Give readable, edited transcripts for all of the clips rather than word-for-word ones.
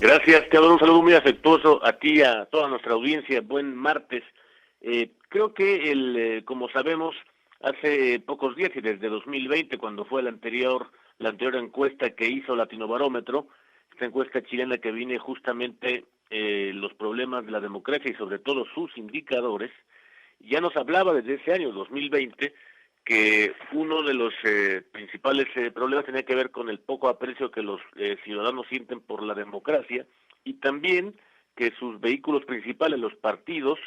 Gracias, te doy un saludo muy afectuoso a ti y a toda nuestra audiencia. Buen martes. Creo que como sabemos, hace pocos días y desde 2020, cuando fue la anterior encuesta que hizo Latinobarómetro, esta encuesta chilena que viene justamente los problemas de la democracia y sobre todo sus indicadores, ya nos hablaba desde ese año 2020 que uno de los principales problemas tenía que ver con el poco aprecio que los ciudadanos sienten por la democracia y también que sus vehículos principales, los partidos,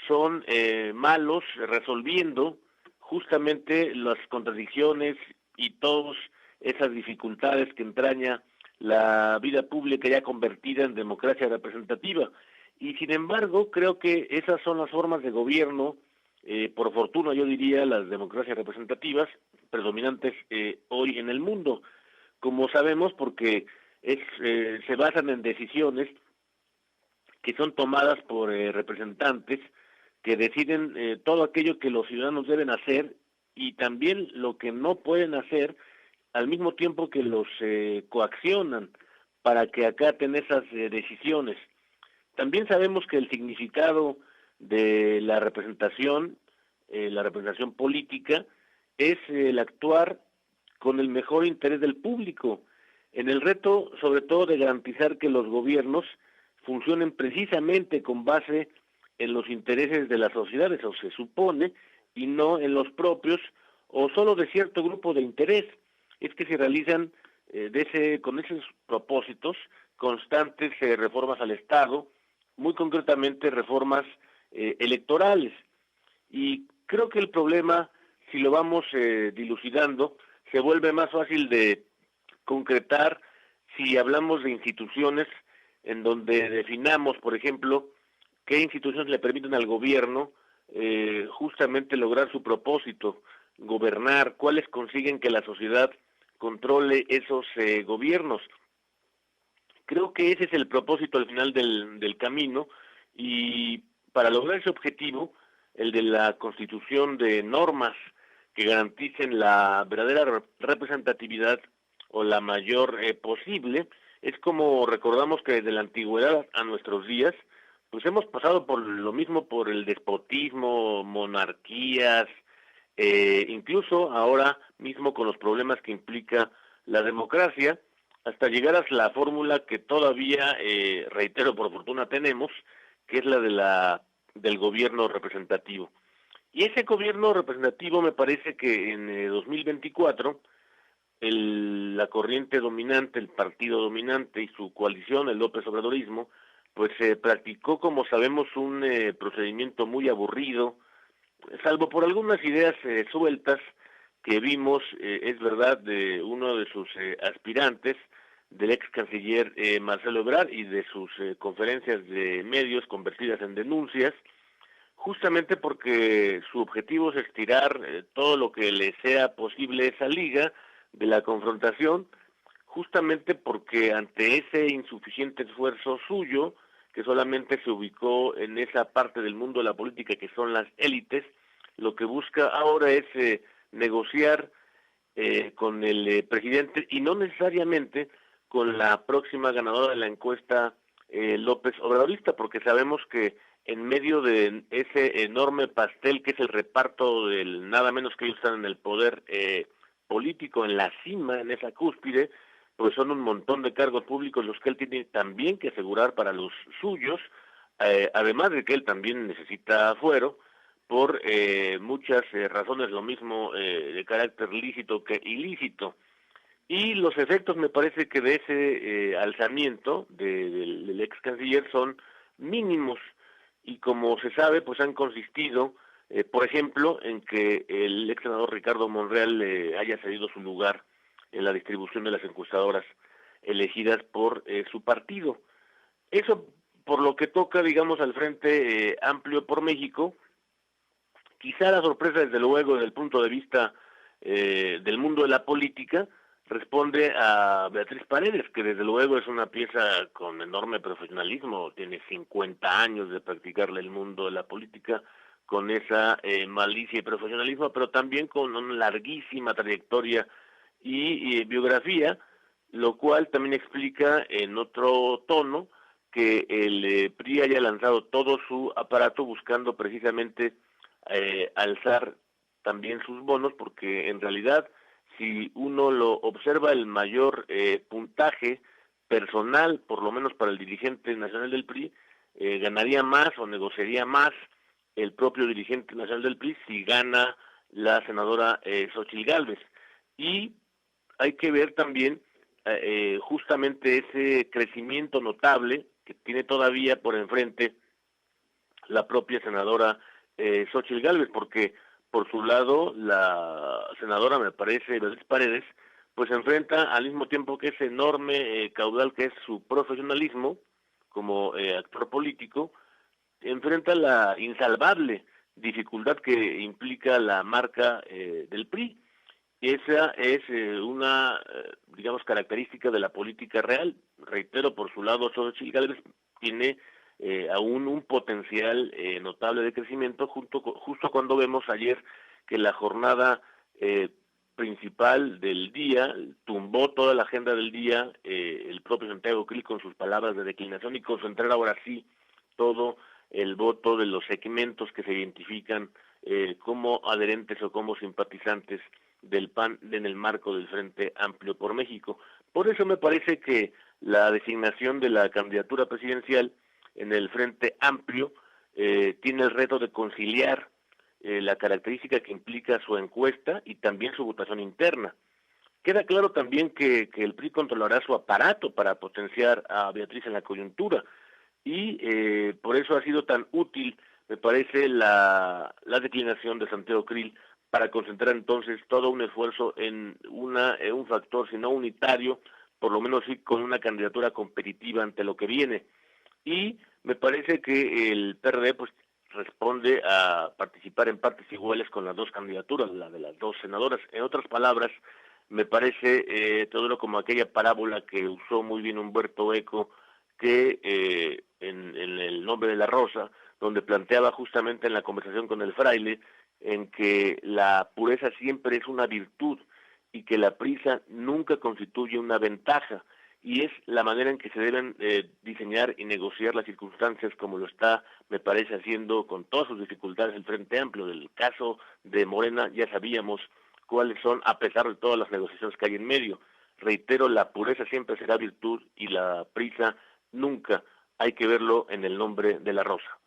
son malos resolviendo justamente las contradicciones y todas esas dificultades que entraña la vida pública ya convertida en democracia representativa. Y sin embargo, creo que esas son las formas de gobierno, por fortuna yo diría, las democracias representativas predominantes hoy en el mundo. Como sabemos, porque se basan en decisiones que son tomadas por representantes que deciden todo aquello que los ciudadanos deben hacer y también lo que no pueden hacer, al mismo tiempo que los coaccionan para que acaten esas decisiones. También sabemos que el significado de la representación política, es el actuar con el mejor interés del público, en el reto sobre todo de garantizar que los gobiernos funcionen precisamente con base en los intereses de las sociedades, o se supone, y no en los propios o solo de cierto grupo de interés. Es que se realizan con esos propósitos constantes reformas al Estado, muy concretamente reformas electorales. Y creo que el problema, si lo vamos dilucidando, se vuelve más fácil de concretar si hablamos de instituciones en donde definamos, por ejemplo, qué instituciones le permiten al gobierno justamente lograr su propósito, gobernar, cuáles consiguen que la sociedad controle esos gobiernos. Creo que ese es el propósito al final del camino, y para lograr ese objetivo, el de la constitución de normas que garanticen la verdadera representatividad o la mayor posible, es como recordamos que desde la antigüedad a nuestros días, pues hemos pasado por lo mismo, por el despotismo, monarquías, incluso ahora mismo con los problemas que implica la democracia, hasta llegar a la fórmula que todavía, reitero, por fortuna tenemos, que es la del gobierno representativo. Y ese gobierno representativo me parece que en 2024 la corriente dominante, el partido dominante y su coalición, el López Obradorismo, pues practicó, como sabemos, un procedimiento muy aburrido, salvo por algunas ideas sueltas que vimos, es verdad, de uno de sus aspirantes, del ex canciller Marcelo Ebrard, y de sus conferencias de medios convertidas en denuncias, justamente porque su objetivo es estirar todo lo que le sea posible esa liga de la confrontación, justamente porque ante ese insuficiente esfuerzo suyo, que solamente se ubicó en esa parte del mundo de la política que son las élites, lo que busca ahora es negociar con el presidente, y no necesariamente con la próxima ganadora de la encuesta López Obradorista, porque sabemos que en medio de ese enorme pastel que es el reparto del nada menos que ellos están en el poder político, en la cima, en esa cúspide, pues son un montón de cargos públicos los que él tiene también que asegurar para los suyos, además de que él también necesita fuero por muchas razones, lo mismo de carácter lícito que ilícito. Y los efectos, me parece que de ese alzamiento del ex canciller son mínimos, y como se sabe, pues han consistido, por ejemplo, en que el ex senador Ricardo Monreal haya cedido su lugar en la distribución de las encuestadoras elegidas por su partido. Eso por lo que toca, digamos, al Frente Amplio por México. Quizá la sorpresa, desde luego, desde el punto de vista del mundo de la política, responde a Beatriz Paredes, que desde luego es una pieza con enorme profesionalismo, tiene 50 años de practicarle el mundo de la política con esa malicia y profesionalismo, pero también con una larguísima trayectoria y biografía, lo cual también explica en otro tono que el PRI haya lanzado todo su aparato buscando precisamente alzar también sus bonos, porque en realidad, si uno lo observa, el mayor puntaje personal, por lo menos para el dirigente nacional del PRI, ganaría más o negociaría más el propio dirigente nacional del PRI si gana la senadora Xóchitl Gálvez. Y hay que ver también justamente ese crecimiento notable que tiene todavía por enfrente la propia senadora Xóchitl Gálvez, porque por su lado la senadora, me parece, Beatriz Paredes, pues enfrenta al mismo tiempo que ese enorme caudal que es su profesionalismo como actor político, enfrenta la insalvable dificultad que implica la marca del PRI. Esa es una, digamos, característica de la política real. Reitero, por su lado, Xochitl Gálvez tiene aún un potencial notable de crecimiento, justo cuando vemos ayer que la jornada principal del día tumbó toda la agenda del día el propio Santiago Krill con sus palabras de declinación y concentrar ahora sí todo el voto de los segmentos que se identifican como adherentes o como simpatizantes del PAN en el marco del Frente Amplio por México. Por eso me parece que la designación de la candidatura presidencial en el Frente Amplio tiene el reto de conciliar la característica que implica su encuesta y también su votación interna. Queda claro también que el PRI controlará su aparato para potenciar a Beatriz en la coyuntura y por eso ha sido tan útil, me parece, la declinación de Santiago Krill para concentrar entonces todo un esfuerzo en un factor, si no unitario, por lo menos sí con una candidatura competitiva ante lo que viene. Y me parece que el PRD pues responde a participar en partes iguales con las dos candidaturas, la de las dos senadoras. En otras palabras, me parece todo como aquella parábola que usó muy bien Humberto Eco, que en El nombre de la rosa, donde planteaba justamente en la conversación con el fraile, en que la pureza siempre es una virtud y que la prisa nunca constituye una ventaja, y es la manera en que se deben diseñar y negociar las circunstancias, como lo está, me parece, haciendo con todas sus dificultades el Frente Amplio. Del caso de Morena ya sabíamos cuáles son, a pesar de todas las negociaciones que hay en medio. Reitero, la pureza siempre será virtud y la prisa nunca. Hay que verlo en El nombre de la rosa.